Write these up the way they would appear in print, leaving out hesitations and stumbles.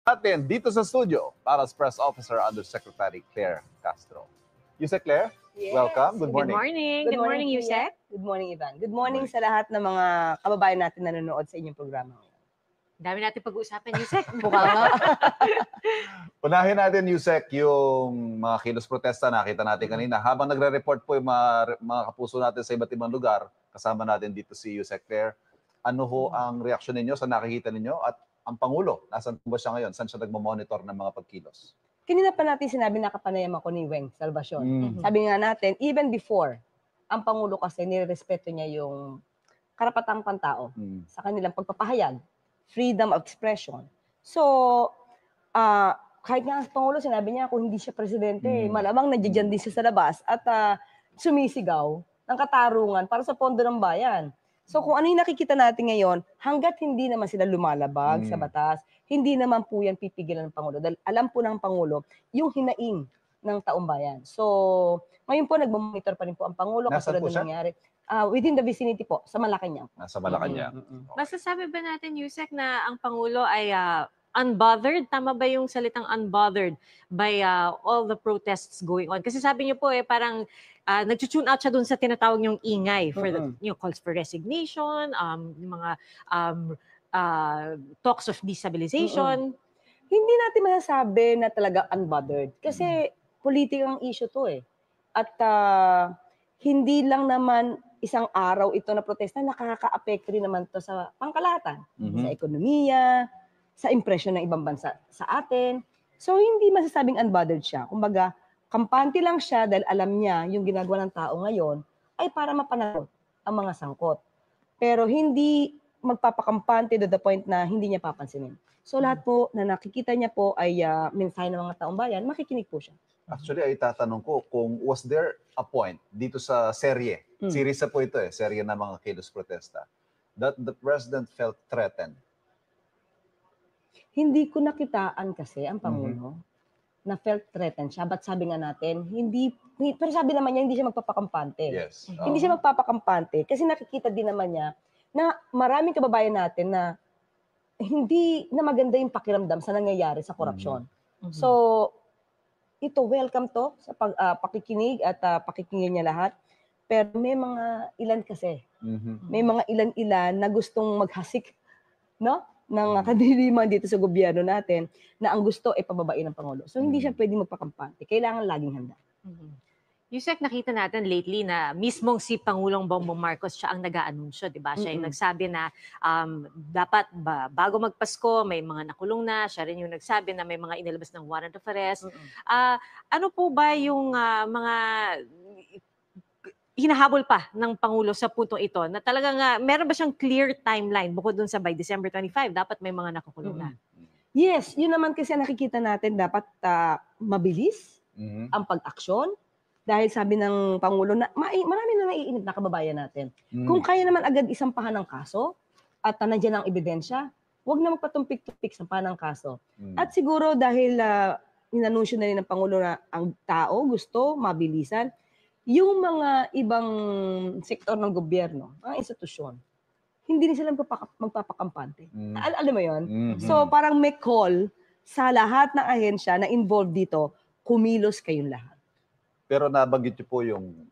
Natin dito sa studio para sa Press Officer Undersecretary Claire Castro. Yusek Claire, yes. Welcome. Good morning. Good morning, Yusek. Good morning, Ivan. Good morning sa lahat ng mga kababayan natin na nanonood sa inyong programa. Dami natin pag-uusapan, Yusek. Mukha nga. Unahin natin, Yusek, yung mga kilos protesta nakita natin kanina. Habang nagre-report po yung mga kapuso natin sa iba't ibang lugar, kasama natin dito si Yusek Claire. Ano ho ang reaksyon ninyo sa nakikita ninyo? At ang Pangulo, nasaan ba siya ngayon? Saan siya nagmamonitor ng mga pagkilos? Kanina pa natin sinabi na kapanayam ako ni Weng Salvacion. Sabi nga natin, even before, ang Pangulo kasi nirespeto niya yung karapatang pantao sa kanilang pagpapahayag, freedom of expression. So, kahit nga ang Pangulo, sinabi niya kung hindi siya presidente, malamang nandiyan din siya sa labas at sumisigaw ng katarungan para sa pondo ng bayan. So kung ano yung nakikita natin ngayon, hanggat hindi naman sila lumalabag sa batas, hindi naman po yan pipigilan ng Pangulo. Dahil alam po ng Pangulo yung hinaing ng taong bayan. So ngayon po nagmamonitor pa rin po ang Pangulo kasi doon nangyari. Within the vicinity po, sa Malacanang. Nasa Malacanang. Masasabi ba natin, Yusek, na ang Pangulo ay unbothered? Tama ba yung salitang unbothered by all the protests going on? Kasi sabi niyo po parang nag-tune out siya dun sa tinatawag niyong ingay for the calls for resignation, yung mga talks of destabilization. Hindi natin masasabi na talaga unbothered kasi politikang issue to At hindi lang naman isang araw ito na protesta, nakaka-apekto rin naman to sa pangkalahatan, sa ekonomiya, sa impresyon ng ibang bansa sa atin. So hindi masasabing unbothered siya. Kumbaga, kampante lang siya dahil alam niya yung ginagawa ng tao ngayon ay para mapanalo ang mga sangkot. Pero hindi magpapakampante to the point na hindi niya papansinin. So lahat po na nakikita niya po ay mensahe ng mga taong bayan, makikinig po siya. Actually, ay tatanong ko kung was there a point dito sa serye, series na po ito serye ng mga kilos protesta, that the president felt threatened? Hindi ko nakitaan kasi ang Pangulo na felt threatened siya. But sabi nga natin, pero sabi naman niya, hindi siya magpapakampante. Yes. Hindi siya magpapakampante kasi nakikita din naman niya na maraming kababayan natin na hindi na maganda yung pakiramdam sa nangyayari sa korupsyon. So, ito, welcome to sa pakikinig at pakikinggan niya lahat. Pero may mga ilan kasi. May mga ilan-ilan na gustong maghasik, no? Ng kadiliman dito sa gobyerno natin na ang gusto ay pababain ng Pangulo. So, hindi siya pwedeng magpakampante. Kailangan laging handa. Yusek, nakita natin lately na mismong si Pangulong Bongbong Marcos siya ang nag-aanunsyo, di ba? Siya yung nagsabi na dapat bago magpasko, may mga nakulong na. Siya rin yung nagsabi na may mga inilabas ng warrant of arrest. Ano po ba yung mga hinahabol pa ng Pangulo sa puntong ito na talagang meron ba siyang clear timeline bukod dun sa by December 25, dapat may mga nakukulong na? Yes, yun naman kasi nakikita natin dapat mabilis ang pag-aksyon dahil sabi ng Pangulo na marami na naiinip na kababayan natin. Kung kaya naman agad isampahan ng kaso at nandiyan ang ebidensya, huwag na magpatumpik-tumpik sa ng kaso. At siguro dahil inanunsyo na rin ng Pangulo na ang tao gusto mabilisan, yung mga ibang sektor ng gobyerno, mga institusyon, hindi rin sila magpapakampante. Alam mo yun? So parang may call sa lahat ng ahensya na involved dito, kumilos kayong lahat. Pero nabanggit niyo po yung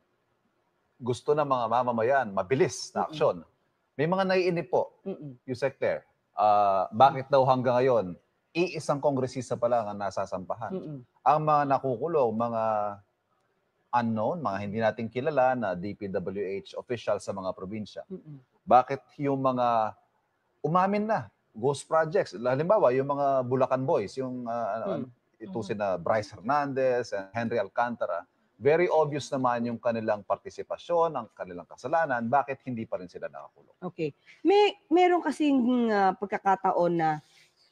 gusto ng mga mamamayan, mabilis na aksyon. May mga naiinip po, Yusek Claire. Bakit daw hanggang ngayon, iisang kongresista pa lang ang nasasampahan? Ang mga nakukulong, mga unknown, mga hindi natin kilala na DPWH official sa mga probinsya. Bakit yung mga umamin na, ghost projects, halimbawa yung mga Bulacan Boys, yung ito sina Bryce Hernandez and Henry Alcantara, very obvious naman yung kanilang partisipasyon, ang kanilang kasalanan, bakit hindi pa rin sila nakakulong? Okay. Meron kasing pagkakataon na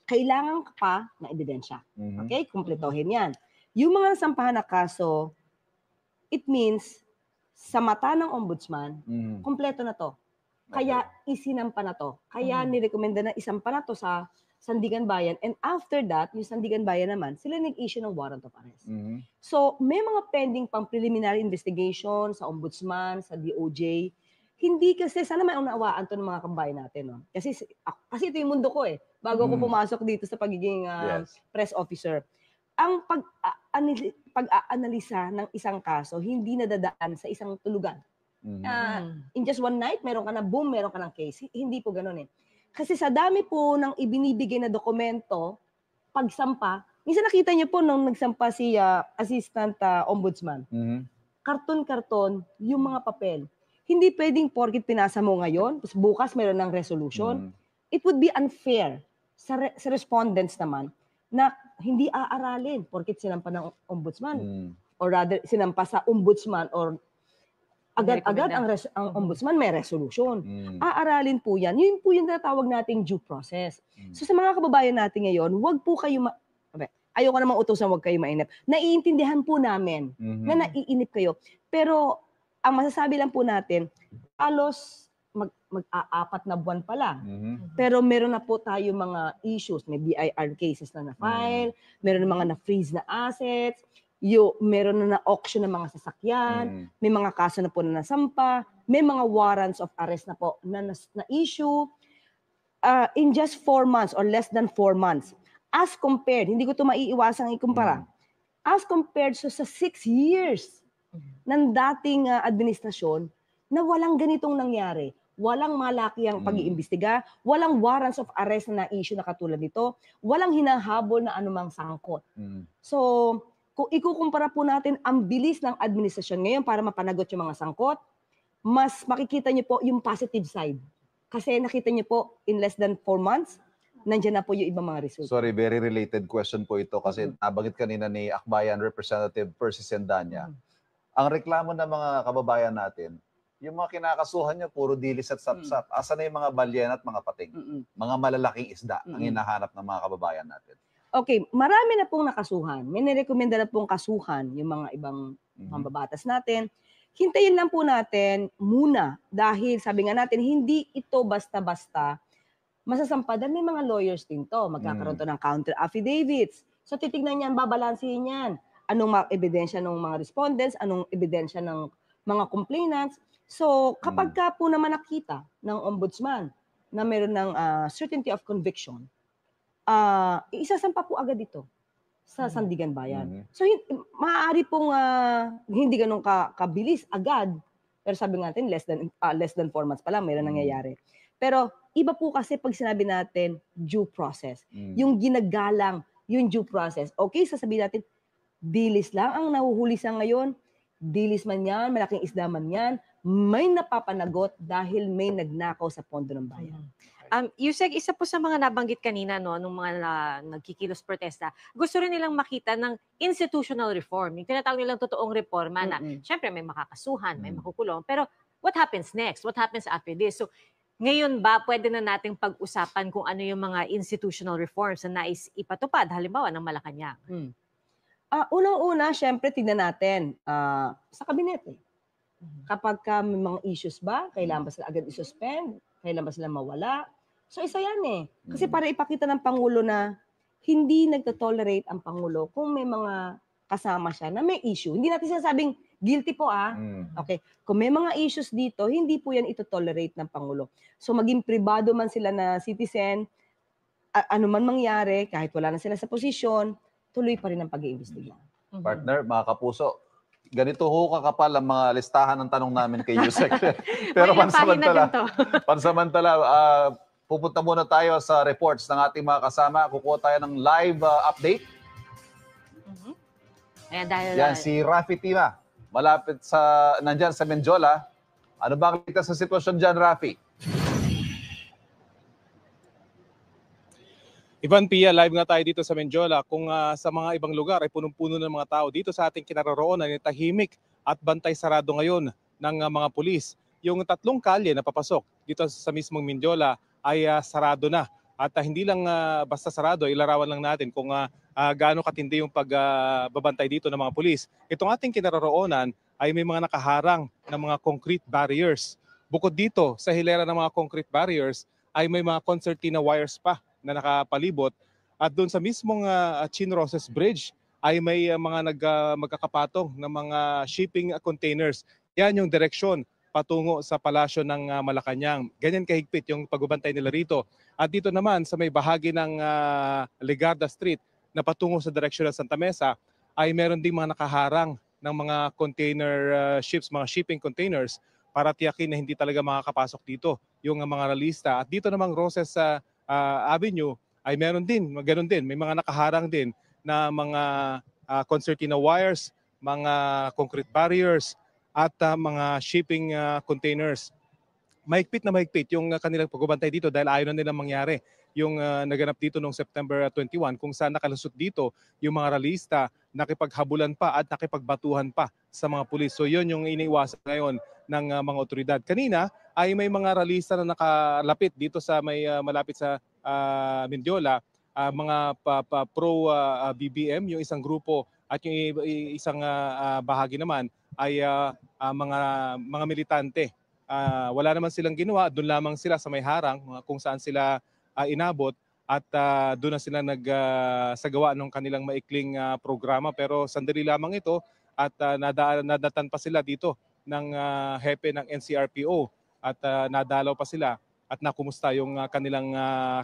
kailangan ka pa na ebidensya. Okay? Kumpletohin yan. Yung mga nasampahan na kaso, it means sa mata ng ombudsman, kompleto na to. Kaya isinampa na to. Kaya nirekomenda na isampa na to sa Sandigan Bayan. And after that, yung Sandigan Bayan naman, sila nag-issue ng warrant of arrest. So, may mga pending pang preliminary investigation sa ombudsman, sa DOJ. Hindi kasi, sana may unawaan to ng mga kabayan natin. No? Kasi ito yung mundo ko eh. Bago ako pumasok dito sa pagiging press officer. Ang pag-aanalisa ng isang kaso, hindi nadadaan sa isang tulugan. In just one night, meron ka na boom, meron ka ng case. Hindi po ganun eh. Kasi sa dami po ng ibinibigay na dokumento, pagsampa, minsan nakita niyo po nung nagsampa si Assistant Ombudsman, karton-karton yung mga papel. Hindi pwedeng porkit pinasa mo ngayon, tapos bukas meron ng resolution. It would be unfair sa respondents naman na hindi aaralin porkit sinampa ng ombudsman. Or rather, sinampa sa ombudsman or agad-agad ang ombudsman may resolution. Aaralin po yan. Yun po yung natawag nating due process. So sa mga kababayan natin ngayon, wag po kayo ayoko namang utusan, wag kayo mainip. Naiintindihan po namin na naiinip kayo. Pero ang masasabi lang po natin, halos mag-aapat na buwan pa lang. Pero meron na po tayo mga issues. May BIR cases na na-file, meron na mga na-freeze na assets, meron na na-auction ng mga sasakyan, may mga kaso na po na nasampa, may mga warrants of arrest na po na issue in just 4 months or less than 4 months. As compared, hindi ko ito maiiwasang ikumpara, as compared sa 6 years ng dating administrasyon na walang ganitong nangyari. Walang malakihang pag-iimbestiga, walang warrants of arrest na na-issue na katulad nito, walang hinahabol na anumang sangkot. So, kung ikukumpara po natin ang bilis ng administrasyon ngayon para mapanagot yung mga sangkot, mas makikita niyo po yung positive side. Kasi nakita niyo po, in less than 4 months, nandiyan na po yung ibang mga resulta. Sorry, very related question po ito kasi nabanggit kanina ni Akbayan Representative Percy Sendanya. Ang reklamo ng mga kababayan natin, yung mga kinakasuhan niya, puro dilis at sapsap. Asa na yung mga balyen at mga pating? Mga malalaking isda ang hinahanap ng mga kababayan natin. Okay, marami na pong nakasuhan. May nirekomenda na pong kasuhan yung mga ibang mambabatas natin. Hintayin lang po natin muna dahil sabi nga natin, hindi ito basta-basta masasampadan. May mga lawyers din to. Magkakaroon to ng counter affidavits. So titignan yan, babalansihin yan. Anong ebidensya ng mga respondents, anong ebidensya ng mga complainants. So kapag ka po naman nakita ng ombudsman na meron ng certainty of conviction, isasampa po agad ito sa Sandigan Bayan. So maaari pong hindi ganun kabilis agad. Pero sabi natin less than 4 months pa lang meron nangyayari. Pero iba po kasi pag sinabi natin due process. Yung ginagalang, yung due process. Okay, sasabihin natin, dilis lang ang nahuhuli sa ngayon. Dilis man yan, malaking isda man yan, may napapanagot dahil may nagnakaw sa pondo ng bayan. Yusek, isa po sa mga nabanggit kanina no, nung mga nagkikilos protesta, gusto rin nilang makita ng institutional reform. Yung tinatawag nilang totoong reforma na, syempre may makakasuhan, may makukulong, pero what happens next? What happens after this? So, ngayon ba, pwede na nating pag-usapan kung ano yung mga institutional reforms na nais ipatupad, halimbawa ng Malacanang? Unang-una, syempre, tignan natin sa kabinete. Kapag may mga issues ba, kailangan ba sila agad isuspend? Kailangan ba sila mawala? So, isa yan eh. Kasi para ipakita ng Pangulo na hindi nagtotolerate ang Pangulo kung may mga kasama siya na may issue. Hindi natin sinasabing guilty po Okay. Kung may mga issues dito, hindi po yan ito-tolerate ng Pangulo. So maging pribado man sila na citizen, ano man mangyari, kahit wala na sila sa posisyon, tuloy pa rin ang pag-iimbestiga. Partner, mga kapuso, ganito ho kakapal ang mga listahan ng tanong namin kay Yusek. Pero pansamantala, pupunta muna tayo sa reports ng ating mga kasama. Kukuha tayo ng live update. Ayan, dahil yan, si Rafi Tima. Malapit nandyan sa Menjola. Ano ba ang ligtas sa sitwasyon dyan, Rafi? Ivan Pia, live nga tayo dito sa Menjola. Kung sa mga ibang lugar ay punong-puno ng mga tao, dito sa ating kinaroroonan ay tahimik at bantay sarado ngayon ng mga pulis. Yung 3 kalye na papasok dito sa mismong Menjola ay sarado na. At hindi lang basta sarado, ilarawan lang natin kung gaano katindi yung pagbabantay dito ng mga pulis. Itong ating kinaroroonan ay may mga nakaharang na mga concrete barriers. Bukod dito, sa hilera ng mga concrete barriers, ay may mga concertina wires pa na nakapalibot. At doon sa mismong Chinroses Bridge ay may mga magkakapatong na mga shipping containers. Yan yung direksyon patungo sa palasyo ng Malacanang. Ganyan kahigpit yung pagbabantay nila rito. At dito naman sa may bahagi ng Legarda Street na patungo sa direksyon ng Santa Mesa ay meron ding mga nakaharang ng mga container ships, mga shipping containers para tiyakin na hindi talaga makakapasok dito yung mga ralista. At dito namang Roses Avenue ay meron din, ganoon din, may mga nakaharang din na mga concertina wires, mga concrete barriers at mga shipping containers. Mahigpit na mahigpit yung kanilang pagbabantay dito dahil ayaw na nilang mangyari yung naganap dito noong September 21 kung saan nakalusot dito yung mga ralista, nakipaghabulan pa at nakipagbatuhan pa sa mga pulis. So yun yung iniiwasan ngayon ng mga otoridad. Kanina ay may mga ralista na nakalapit dito sa may malapit sa Mendiola, mga pro BBM, yung isang grupo at yung isang bahagi naman ay mga militante. Wala naman silang ginawa, doon lamang sila sa may harang kung saan sila inabot at doon na sila nagsagawa ng kanilang maikling programa. Pero sandali lamang ito at nadatan pa sila dito ng hepe ng NCRPO at nadalaw pa sila at nakumusta yung kanilang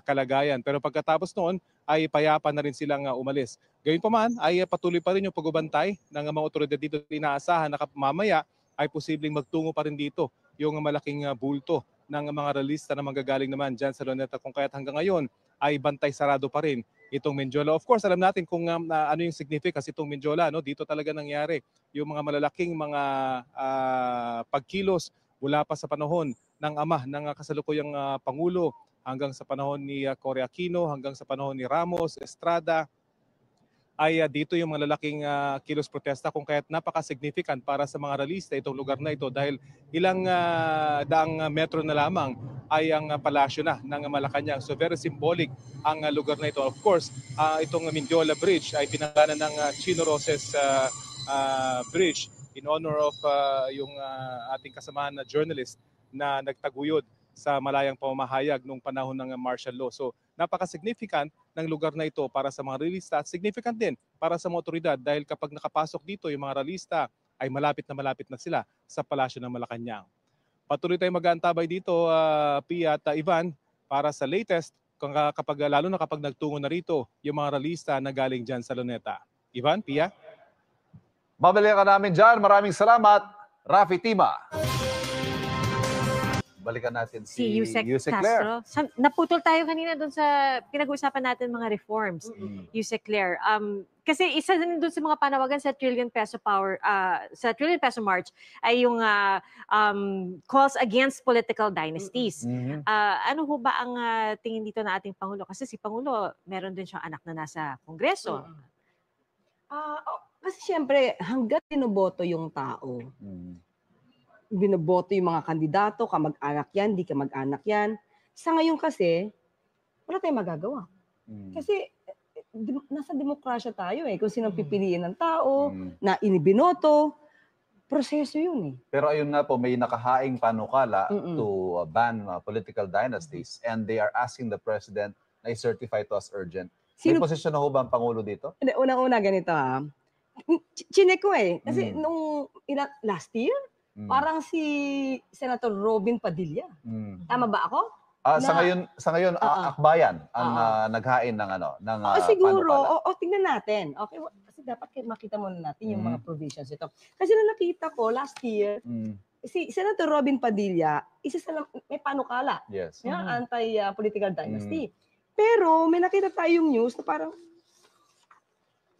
kalagayan. Pero pagkatapos noon ay payapa na rin silang umalis. Gayunpaman ay patuloy pa rin yung pagbabantay ng mga otoridad dito. Inaasahan na mamaya ay posibleng magtungo pa rin dito yung malaking bulto ng mga realista na manggagaling naman dyan sa Luneta, kung kaya't hanggang ngayon ay bantay sarado pa rin itong Mendiola. Of course, alam natin kung ano yung significance itong Mendiola. No? Dito talaga nangyari yung mga malalaking mga pagkilos mula pa sa panahon ng ama ng kasalukuyang Pangulo hanggang sa panahon ni Cory Aquino, hanggang sa panahon ni Ramos, Estrada, ay dito yung mga lalaking kilos protesta kung kaya't napaka-significant para sa mga realista itong lugar na ito dahil ilang daang metro na lamang ay ang palasyo na ng Malacanang. So very symbolic ang lugar na ito. Of course, itong Mendiola Bridge ay pinanggalan ng Chino Roses Bridge in honor of yung ating kasamahan na journalist na nagtaguyod sa malayang pamamahayag nung panahon ng martial law. So napaka-significant ng lugar na ito para sa mga realista at significant din para sa mga otoridad dahil kapag nakapasok dito yung mga realista ay malapit na sila sa palasyo ng Malacanang. Patuloy tayong mag-aantabay dito, Pia at Ivan, para sa latest lalo na kapag nagtungo na rito yung mga realista na galing dyan sa Luneta. Ivan, Pia? Babalikan namin dyan. Maraming salamat, Rafi Tima. Balikan natin si Yusek Claire. Castro. Naputol tayo kanina doon sa pinag-uusapan natin mga reforms. Yusek Claire. Kasi isa din doon sa mga panawagan sa Trillion Peso March ay yung calls against political dynasties. Ano ho ba ang tingin dito na ating Pangulo? Kasi si Pangulo, meron din siyang anak na nasa Kongreso. Kasi siyempre, hanggat binoboto yung tao, binoboto yung mga kandidato, kamag-anak yan, di kamag-anak yan. Sa ngayon kasi, wala tayong magagawa. Kasi nasa demokrasya tayo kung sinong pipiliin ng tao, na inibinoto, proseso yun Pero ayun nga po, may nakahaing panukala to ban political dynasties and they are asking the president na i-certify to as urgent. May posisyon na ho ba ang Pangulo dito? Unang-una ganito Chinek ko kasi nung last year, parang si Senator Robin Padilla. Tama ba ako? Sa ngayon Akbayan ang naghain ng siguro, tingnan natin. Okay, kasi dapat makita muna natin yung mga provisions ito. Kasi nung nakita ko last year, si Senator Robin Padilla, isa sa may panukala. Yes. Anti-political dynasty. Pero may nakita tayong news na parang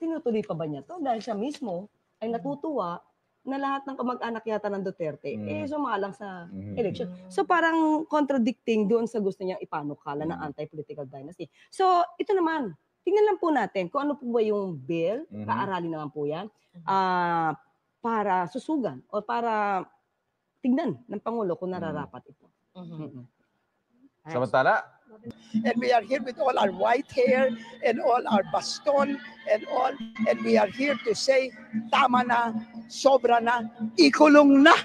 tinutuloy pa ba niya to? Dahil siya mismo ay natutuwa na lahat ng kamag-anak yata ng Duterte sumalang sa election. So parang contradicting doon sa gusto niyang ipanukala ng anti-political dynasty. So ito naman, tingnan lang po natin kung ano po ba yung bill, kaaralin naman po yan, para susugan o para tignan ng Pangulo kung nararapat ito. Samantala, and we are here with all our white hair and all our baston and we are here to say tama na, sobra na, ikulong na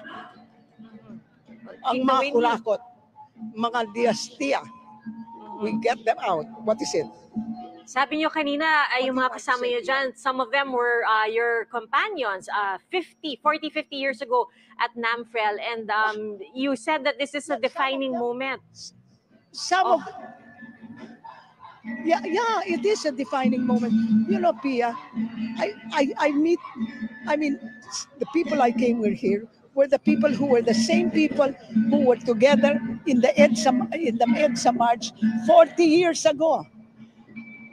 ang mga kurakot, mga diastiya. We get them out. What is it? Sabi nyo kanina, ay yung mga kasama nyo dyan, some of them were your companions 40, 50 years ago at NAMFREL. And you said that this is a defining moment. Some of yeah, it is a defining moment. You know, Pia, I mean, the people I came with here were the people who were the same people who were together in the EDSA March 40 years ago.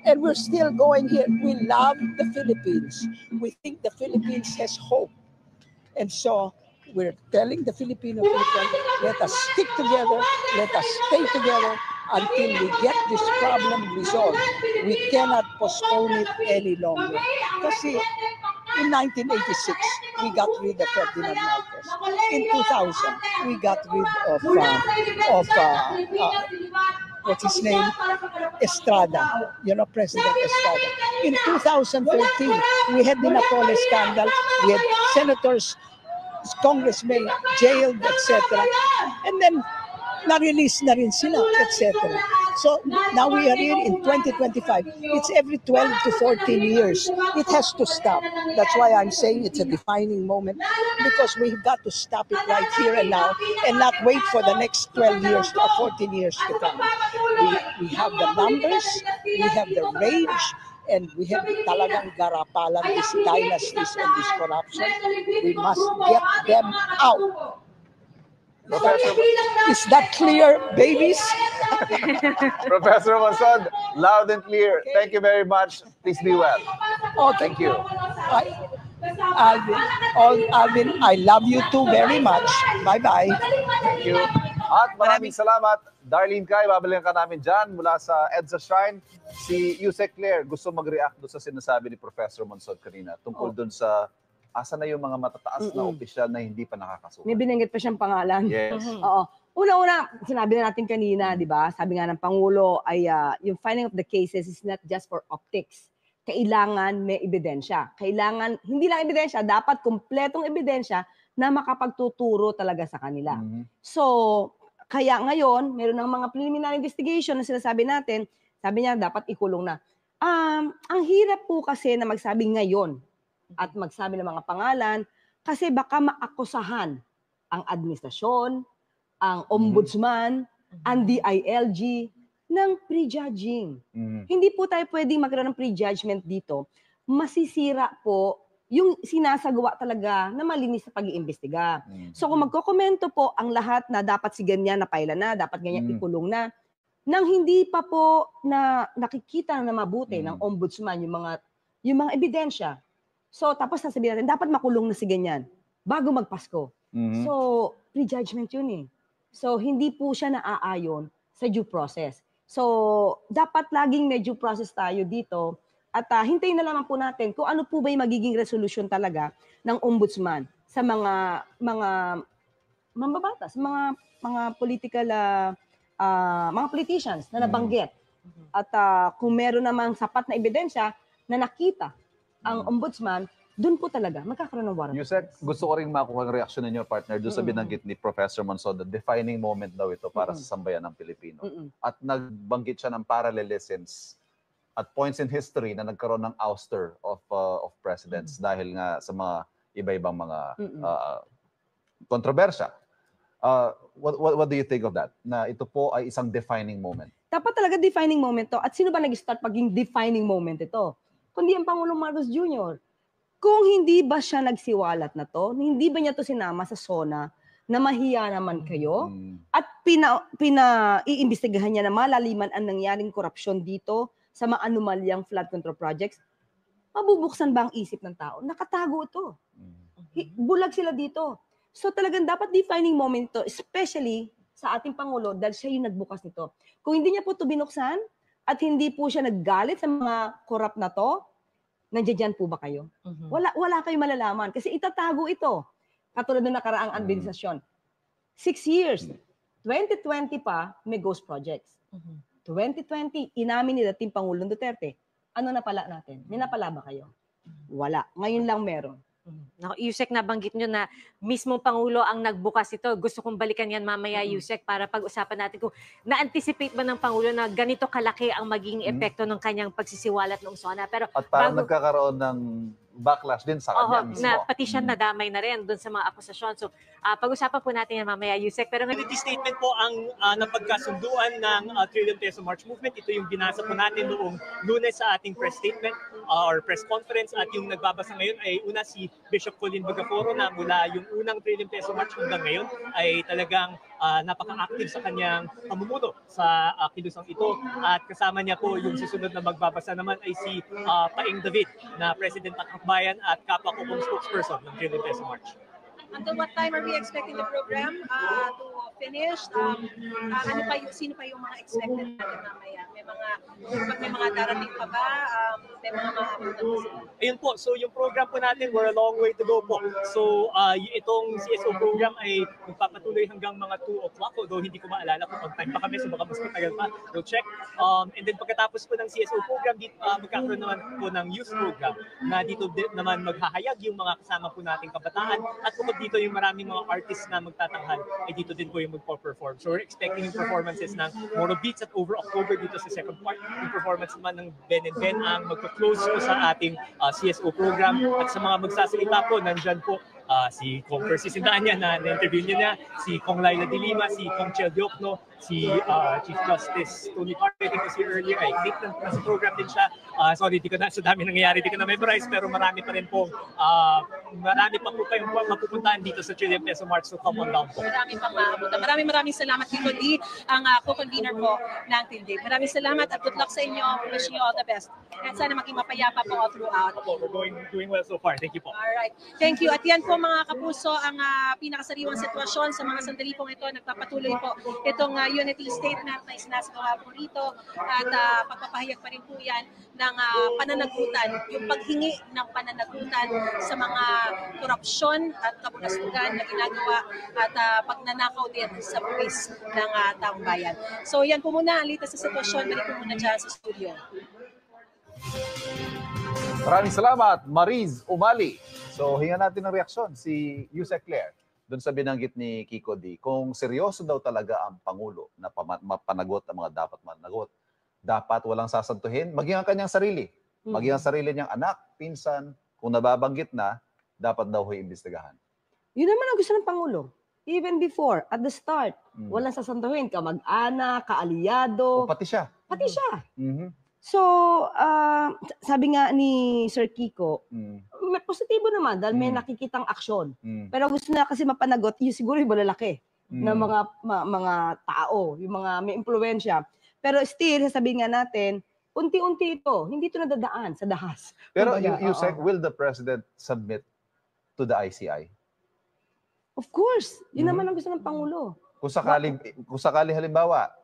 And we're still going here. We love the Philippines. We think the Philippines has hope. And so we're telling the Filipino people, let us stick together, let us stay together until we get this problem resolved. We cannot postpone it any longer. Kasi in 1986, we got rid of Ferdinand Marcos. In 2000, we got rid of what's his name? Estrada, President Estrada. In 2013, we had the Napoles scandal. We had senators, congressmen jailed, etc. And then na-release na rin sila, etc. So now we are here in 2025. It's every 12 to 14 years. It has to stop. That's why I'm saying it's a defining moment, because we've got to stop it right here and now and not wait for the next 12 years or 14 years to come. We have the numbers, we have the rage, and we have talagang garapalan, these dynasties and this corruption. We must get them out. Is that clear, babies? Professor Monsod, loud and clear. Thank you very much. Please be well. Okay. Thank you. Alvin, I love you too very much. Bye-bye. Thank you. At maraming salamat. Darlene Kai, babalikan ka namin dyan mula sa EDSA Shrine. Si Yusek Claire gusto mag-react doon sa sinasabi ni Professor Monsod kanina tungkol doon sa asa na yung mga matataas na opisyal na hindi pa nakakasuhan. May binanggit pa siyang pangalan. Yes. Oo. Una-una, sinabi na natin kanina, di ba? Sabi nga ng Pangulo ay yung filing of the cases is not just for optics. Kailangan may ebidensya. Kailangan, hindi lang ebidensya, dapat kumpletong ebidensya na makapagtuturo talaga sa kanila. So, kaya ngayon, meron ng mga preliminary investigation na sinasabi natin, sabi niya dapat ikulong na. Ang hirap po kasi na magsabi ngayon at magsabi ng mga pangalan kasi baka maakusahan ang administrasyon, ang ombudsman, ang DILG ng prejudging. Hindi po tayo pwedeng magkaroon ng prejudgment dito. Masisira po yung sinasagawa talaga na malinis sa pag-iimbestiga. So kung magkokomento po ang lahat na dapat si ganyan na paila na, dapat ganyan ikulong na, nang hindi pa po na nakikita na mabuti ng ombudsman yung mga ebidensya. So tapos sasabihin natin, dapat makulong na si ganyan bago magpasko. So prejudgment yun eh. So hindi po siya naaayon sa due process. So dapat laging may due process tayo dito. At hintayin na naman po natin kung ano po ba yung magiging resolution talaga ng ombudsman sa mga mambabatas, mga political mga politicians na nabanggit. At kung meron namang sapat na ebidensya na nakita ang ombudsman, doon po talaga magkakaroon ng warrant. Yusek, gusto ko rin makuha ang reaksyon ninyo, partner, doon sa binanggit ni Professor Monsod, defining moment daw ito para sa sambayan ng Pilipino. At nagbanggit siya ng parallelisms at points in history na nagkaroon ng ouster of presidents dahil nga sa mga iba-ibang mga kontrobersya. What do you think of that? Na ito po ay isang defining moment. Dapat talaga defining moment to. At sino ba nag-start paging defining moment ito? Kundi ang Pangulong Marcos Jr. Kung hindi ba siya nagsiwalat na to, hindi ba niya to sinama sa SONA na mahiya naman kayo? At iimbestigahan niya na malaliman ang nangyaring korupsyon dito sa mga anomalyang flood control projects? Mabubuksan ba ang isip ng tao? Nakatago ito. Bulag sila dito. So talagang dapat defining moment ito, especially sa ating Pangulo dahil siya yung nagbukas nito. Kung hindi niya po ito binuksan at hindi po siya naggalit sa mga corrupt na to, nandiyan po ba kayo? Wala kayong malalaman kasi itatago ito. Katulad ng nakaraang administrasyon. 6 years. 2020 pa, may ghost projects. 2020, inamin ni dating Pangulong Duterte. Ano napala natin? May napala ba kayo? Wala. Ngayon lang meron. Naku, Yusek, nabanggit nyo na mismong Pangulo ang nagbukas ito. Gusto kong balikan yan mamaya, Yusek, para pag-usapan natin kung na-anticipate ba ng Pangulo na ganito kalaki ang maging epekto ng kanyang pagsisiwalat noong SONA. Pero At parang nagkakaroon ng backlash din sa kanya mismo. na pati siya nadamay na rin doon sa mga akusasyon. So, pag-usapan po natin yan mamaya, Yusek. Pero Unity statement po ang napagkasunduan ng Trillion Peso March Movement. Ito yung binasa po natin noong Lunes sa ating press statement or press conference. At yung nagbabasa ngayon ay una si Bishop Colin Bagaforo na mula yung unang Trillion Peso March hanggang ngayon ay talagang napaka-active sa kanyang pamumuno sa kilusang ito. At kasama niya po yung susunod na magbabasa naman ay si Paing David na President ng Akbayan at kapwa ko pong spokesperson ng Trillion Peso March. Until what time are we expecting the program to finish? Sino pa yung mga expected natin mamaya? May mga darating pa ba? May mga Ayun po, so yung program po natin, we're a long way to go po. So itong CSO program ay magpapatuloy hanggang mga 2 o'clock, although hindi ko maalala kung on time pa kami, so baka mas matagal pa. We'll check. And then pagkatapos po ng CSO program, dito, magkakaroon naman po ng youth program na dito naman maghahayag yung mga kasama po nating kabataan. At bukod dito yung maraming mga artists na magtatanghal, ay dito din po yung magpo-perform. So we're expecting yung performances ng Moro Beats at Over October dito sa second part. Yung performance naman ng Ben and Ben ang magpo-close po sa ating CSO program. At sa mga magsasalita po, nandyan po si Kong Percy Sindanya na na-interview niya, si Kong Laila de Lima, si Kong Chel Diokno, si Chief Justice Tony Carter, ko si earlier ay click ng sa program din siya. Sorry, di ko na, sa dami nangyayari, di ko na memorize, pero marami pa rin po, marami pa po kayong mapupuntahan dito sa Trillion Peso March, so come on down po. Marami pang maabutan. Maraming salamat Tito D, ang co-convener po ng Tilde. Maraming salamat at good luck sa inyo. Wishing you all the best. At sana maging mapayapa po all throughout. We're doing well so far. Thank you po. Alright. Thank you. At yan po mga kapuso ang pinakasariwang sitwasyon sa mga sandali pong ito. Nagpapatuloy po itong unity statement na isinasagawa po rito at pagpapahayag pa rin po yan ng pananagutan, yung paghingi ng pananagutan sa mga korupsyon at kabulastugan na ginagawa at pagnanakaw din sa buwis ng taong bayan. So yan po muna ang litas sa sitwasyon. Balik po muna dyan sa studio. Maraming salamat, Mariz Umali. So, hinga natin ng reaksyon si Yusek Claire doon sa binanggit ni Kiko D. Kung seryoso daw talaga ang Pangulo na mapanagot ang mga dapat managot, dapat walang sasantuhin, maging ang kanyang sarili. Maging ang sarili niyang anak, pinsan, kung nababanggit na, dapat daw iimbestigahan. Yun naman ang gusto ng Pangulo. Even before, at the start, walang sasantuhin, kamag-anak, kaalyado. O pati siya. Pati siya. So, sabi nga ni Sir Kiko, may positibo naman dahil may nakikitang aksyon. Pero gusto na kasi mapanagot, yung siguro yung malalaki na mga tao, yung mga may impluwensya. Pero still, sasabihin nga natin, unti-unti ito, hindi ito nadadaan sa dahas. Pero Yusek, will the President submit to the ICI? Of course. Yun naman ang gusto ng Pangulo. Kung sakali halimbawa,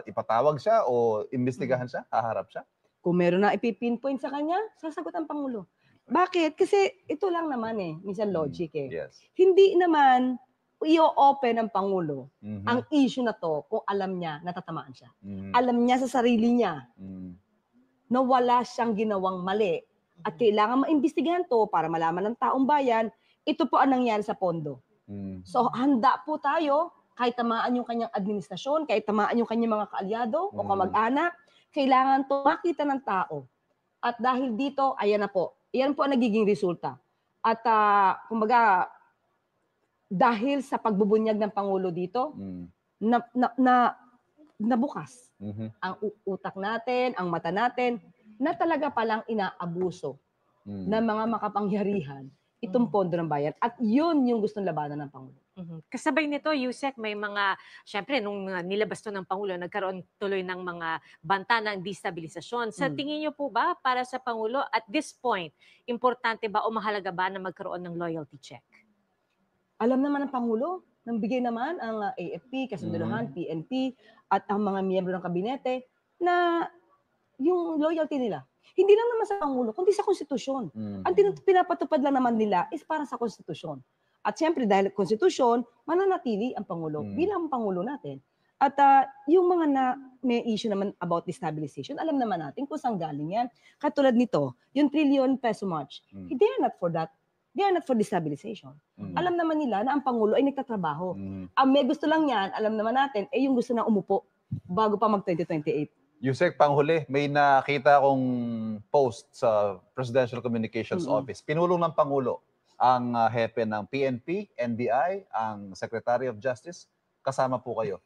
ipatawag siya o imbestigahan siya, haharap siya? Kung meron na ipipinpoint sa kanya, sasagot ang Pangulo. Bakit? Kasi ito lang naman minsan logic Yes. Hindi naman i-open ng Pangulo ang issue na to kung alam niya natatamaan siya. Alam niya sa sarili niya na wala siyang ginawang mali at kailangan maimbestigahan to para malaman ng taong bayan, ito po ang nangyari sa pondo. So handa po tayo kahit tamaan yung kanyang administrasyon, kahit tamaan yung kanyang mga kaalyado o kamag-anak, kailangan to makita ng tao. At dahil dito, ayan na po. Iyan po ang nagiging resulta. At kumbaga, dahil sa pagbubunyag ng Pangulo dito, nabukas ang utak natin, ang mata natin, na talaga palang inaabuso ng mga makapangyarihan itong pondo ng bayan. At yun yung gustong labanan ng Pangulo. Kasabay nito, Yusek, may mga, syempre, nung nilabas to ng Pangulo, nagkaroon tuloy ng mga banta ng destabilisasyon. Sa tingin niyo po ba, para sa Pangulo, at this point, importante ba o mahalaga ba na magkaroon ng loyalty check? Alam naman ng Pangulo, nang bigay naman ang AFP, Kasunduluhan, PNP, at ang mga miyembro ng kabinete, na yung loyalty nila. Hindi lang naman sa Pangulo, kundi sa konstitusyon. Ang pinapatupad lang naman nila is para sa konstitusyon. At siyempre, dahil konstitusyon, mananatili ang Pangulo bilang Pangulo natin. At yung mga may issue naman about destabilization, alam naman natin kung saan galing yan. Katulad nito, yung Trillion Peso March, they are not for that. they are not for destabilization. Alam naman nila na ang Pangulo ay nagtatrabaho. Ang may gusto lang yan, alam naman natin, yung gusto na umupo bago pa mag-2028. Yusek, panghuli, may nakita akong post sa Presidential Communications Office. Pinulong ng Pangulo ang hepe ng PNP, NBI, ang Secretary of Justice. Kasama po kayo.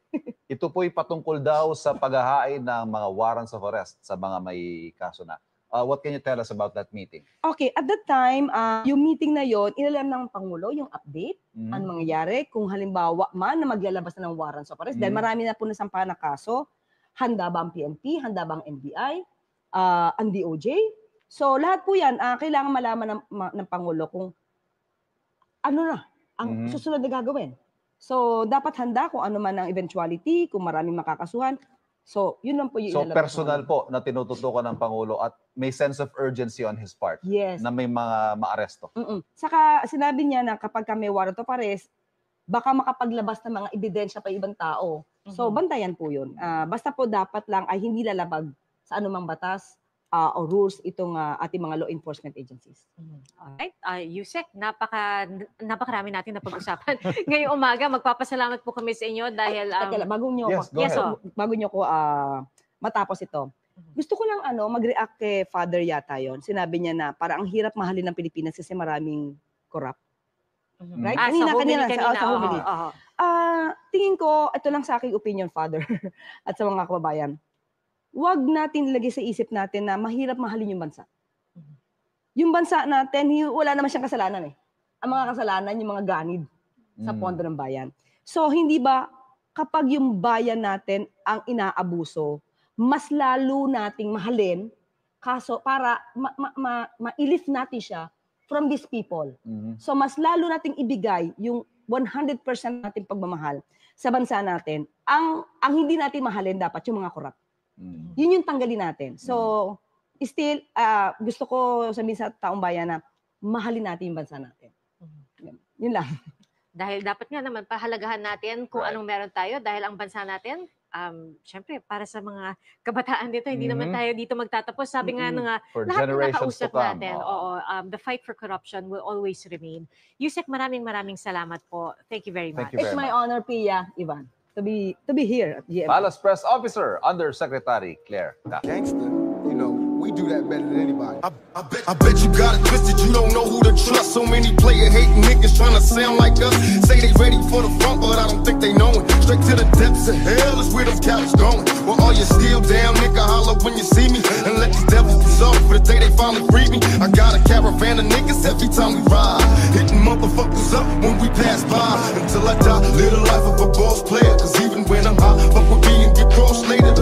Ito po'y patungkol daw sa paghahain ng mga warrants of arrest sa mga may kaso na. What can you tell us about that meeting? Okay, at that time, yung meeting na yon, inalam ng Pangulo yung update, ano mangyayari, kung halimbawa man na maglalabas na ng warrants of arrest, dahil marami na po nasampahan na kaso, handa ba ang PNP, handa ba ang NBI, ang DOJ? So lahat po yan, kailangan malaman ng Pangulo kung ano na ang susunod na gagawin. So dapat handa kung ano man ang eventuality, kung maraming makakasuhan. So, yun lang po yung So, personal po na tinututukan ng Pangulo at may sense of urgency on his part na may mga maaresto. Saka sinabi niya na kapag may warrant of arrest, baka makapaglabas ng mga ebidensya pa ibang tao. So, bantayan po yun. Basta po dapat lang ay hindi lalabag sa anumang batas o rules itong ating mga law enforcement agencies. Alright. Yusek, napakarami natin na pag-usapan. Ngayong umaga, magpapasalamat po kami sa inyo dahil... bago nyo ko matapos ito. Gusto ko lang mag-react kay Father yata yon. Sinabi niya na para ang hirap mahalin ng Pilipinas kasi maraming corrupt. Right? Kanina sa homily. Tingin ko, ito lang sa aking opinion, Father, at sa mga kababayan. Huwag natin ilagay sa isip natin na mahirap mahalin yung bansa. Yung bansa natin, wala naman siyang kasalanan eh. Ang mga kasalanan, yung mga ganid sa pondo ng bayan. So, hindi ba kapag yung bayan natin ang inaabuso, mas lalo nating mahalin kaso para ma-lift natin siya from these people. So, mas lalo nating ibigay yung 100% nating pagmamahal sa bansa natin. Ang hindi natin mahalin dapat yung mga korap. Yun yung tanggalin natin. So, still, gusto ko sabihin sa taong bayan na mahalin natin yung bansa natin. Yun lang. Dahil dapat nga naman pahalagahan natin kung anong meron tayo dahil ang bansa natin, syempre, para sa mga kabataan dito, hindi naman tayo dito magtatapos. Sabi nga nga, lahat ng nakausap natin, the fight for corruption will always remain. Yusek, maraming salamat po. Thank you very much. It's my honor, Pia, Ivan, to be here at GMA. Palace Press Officer, Undersecretary Claire Castro. Gangster, we do that better than anybody. I bet you got it twisted, you don't know who to trust. So many player hating niggas trying to sound like us. Say they ready for the front, but I don't think they know it. Straight to the depths of hell is where them cowards going. Well, all you still down, nigga, holler when you see me. And let these devils be sorry for the day they finally free me. I got a caravan of niggas every time we ride. Hitting motherfuckers up when we pass by. Until I die, live the life of a boss player. Cause even when I'm high, fuck with me and get cross later.